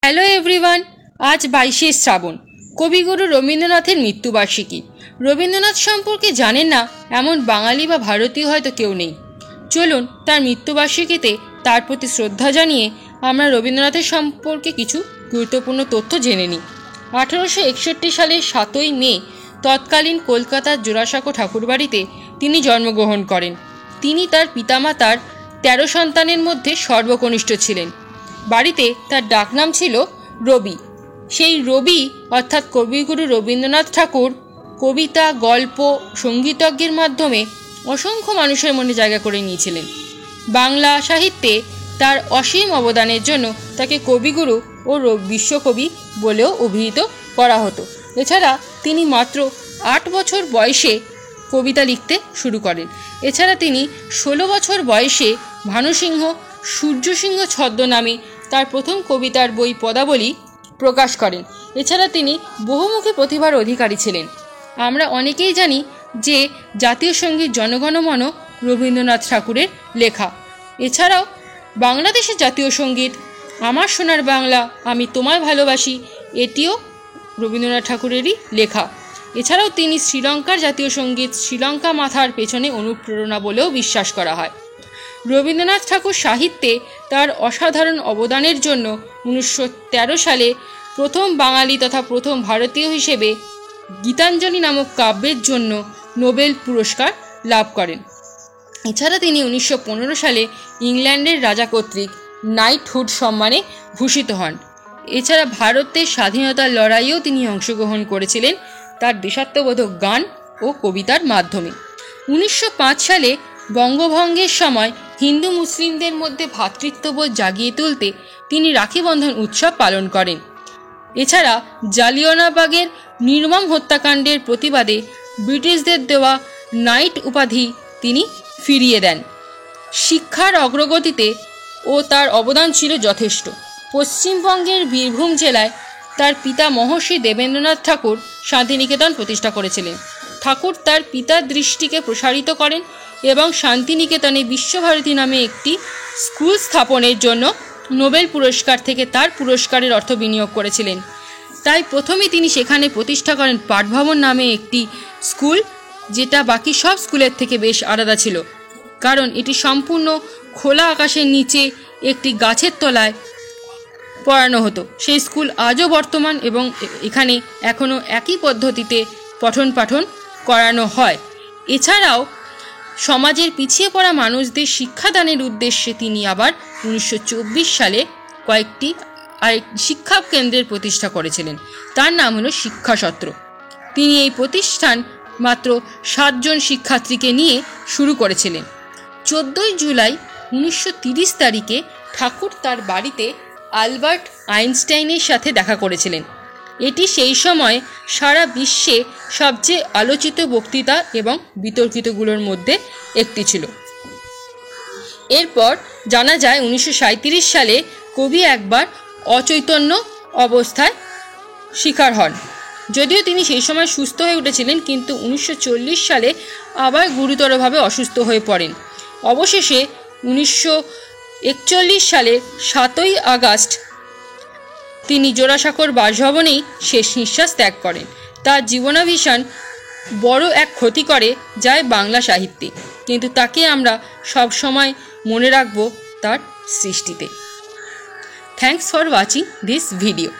Hello everyone, আজ 22শে শ্রাবণ, কবিগুরু রবীন্দ্রনাথের মৃত্যুবার্ষিকী। রবীন্দ্রনাথ সম্পর্কে জানেন না এমন বাঙালি বা ভারতীয় হয়তো কেউ নেই। চলুন তার মৃত্যুবার্ষিকীতে তার প্রতি শ্রদ্ধা জানিয়ে আমরা রবীন্দ্রনাথের সম্পর্কে কিছু গুরুত্বপূর্ণ তথ্য জেনে নিই। 1861 সালের 7ই মে তৎকালীন কলকাতার জোড়াসাঁকো ঠাকুরবাড়িতে তিনি জন্মগ্রহণ করেন। তিনি তার পিতামাতার 13 সন্তানের মধ্যে সর্বকনিষ্ঠ ছিলেন। বাড়িতে তার ডাকনাম ছিল রবি। সেই রবি অর্থাৎ কবিগুরু রবীন্দ্রনাথ ঠাকুর কবিতা, গল্প, সঙ্গীতজ্ঞের মাধ্যমে অসংখ্য মানুষের মনে জায়গা করে নিয়েছিলেন। বাংলা সাহিত্যে তার অসীম অবদানের জন্য তাকে কবিগুরু ও বিশ্বকবি বলেও অভিহিত করা হতো। এছাড়া তিনি মাত্র 8 বছর বয়সে কবিতা লিখতে শুরু করেন। এছাড়া তিনি 16 বছর বয়সে ভানুসিংহ সূর্যসিংহ ছদ্মনামে তার প্রথম কবিতার বই পদাবলী প্রকাশ করেন। এছাড়া তিনি বহুমুখী প্রতিভার অধিকারী ছিলেন। আমরা অনেকেই জানি যে জাতীয় সঙ্গীত জনগণমন রবীন্দ্রনাথ ঠাকুরের লেখা। এছাড়াও বাংলাদেশের জাতীয় সঙ্গীত আমার সোনার বাংলা আমি তোমায় ভালোবাসি, এটিও রবীন্দ্রনাথ ঠাকুরেরই লেখা। এছাড়াও তিনি শ্রীলঙ্কার জাতীয় সঙ্গীত শ্রীলঙ্কা মাথার পেছনে অনুপ্রেরণা বলেও বিশ্বাস করা হয়। রবীন্দ্রনাথ ঠাকুর সাহিত্যে তার অসাধারণ অবদানের জন্য 1913 সালে প্রথম বাঙালি তথা প্রথম ভারতীয় হিসেবে গীতাঞ্জলি নামক কাব্যের জন্য নোবেল পুরস্কার লাভ করেন। এছাড়া তিনি 1915 সালে ইংল্যান্ডের রাজা কর্তৃক নাইটহুড সম্মানে ভূষিত হন। এছাড়া ভারতের স্বাধীনতার লড়াইয়েও তিনি অংশগ্রহণ করেছিলেন তার দেশাত্মবোধক গান ও কবিতার মাধ্যমে। 1905 সালে বঙ্গভঙ্গের সময় হিন্দু মুসলিমদের মধ্যে ভ্রাতৃত্ববোধ জাগিয়ে তুলতে তিনি রাখি বন্ধন উৎসব পালন করেন। এছাড়া জালিয়ানওয়ালাবাগের নির্মম হত্যাকাণ্ডের প্রতিবাদে ব্রিটিশদের দেওয়া নাইট উপাধি তিনি ফিরিয়ে দেন। শিক্ষার অগ্রগতিতে ও তার অবদান ছিল যথেষ্ট। পশ্চিমবঙ্গের বীরভূম জেলায় তার পিতা মহর্ষি দেবেন্দ্রনাথ ঠাকুর শান্তিনিকেতন প্রতিষ্ঠা করেছিলেন। ঠাকুর তার পিতার দৃষ্টিকে প্রসারিত করেন এবং শান্তিনিকেতনে বিশ্বভারতী নামে একটি স্কুল স্থাপনের জন্য নোবেল পুরস্কার থেকে তার পুরস্কারের অর্থ বিনিয়োগ করেছিলেন। তাই প্রথমে তিনি সেখানে প্রতিষ্ঠা করেন পাঠভবন নামে একটি স্কুল, যেটা বাকি সব স্কুলের থেকে বেশ আলাদা ছিল, কারণ এটি সম্পূর্ণ খোলা আকাশের নিচে একটি গাছের তলায় পড়ানো হতো। সেই স্কুল আজও বর্তমান এবং এখানে এখনও একই পদ্ধতিতে পঠন পাঠন করানো হয়। এছাড়াও সমাজের পিছিয়ে পড়া মানুষদের শিক্ষাদানের উদ্দেশ্যে তিনি আবার 1924 সালে কয়েকটি শিক্ষা কেন্দ্রের প্রতিষ্ঠা করেছিলেন। তার নাম হলো শিক্ষাসত্র। তিনি এই প্রতিষ্ঠান মাত্র 7 জন শিক্ষার্থীকে নিয়ে শুরু করেছিলেন। 14 জুলাই 1930 তারিখে ঠাকুর তার বাড়িতে আলবার্ট আইনস্টাইনের সাথে দেখা করেছিলেন। এটি সেই সময় সারা বিশ্বে সবচেয়ে আলোচিত বক্তৃতা এবং বিতর্কিতগুলোর মধ্যে একটি ছিল। এরপর জানা যায় 1937 সালে কবি একবার অচৈতন্য অবস্থায় শিকার হন। যদিও তিনি সেই সময় সুস্থ হয়ে উঠেছিলেন, কিন্তু 1940 সালে আবার গুরুতরভাবে অসুস্থ হয়ে পড়েন। অবশেষে 1941 সালের 7ই আগস্ট তিনি জোড়াসাঁকোর বাসভবনেই শেষ নিঃশ্বাস ত্যাগ করেন। তার জীবনাভিসান বড় এক ক্ষতি করে যায় বাংলা সাহিত্যে, কিন্তু তাকে আমরা সব সময় মনে রাখব তার সৃষ্টিতে। Thanks for watching this video.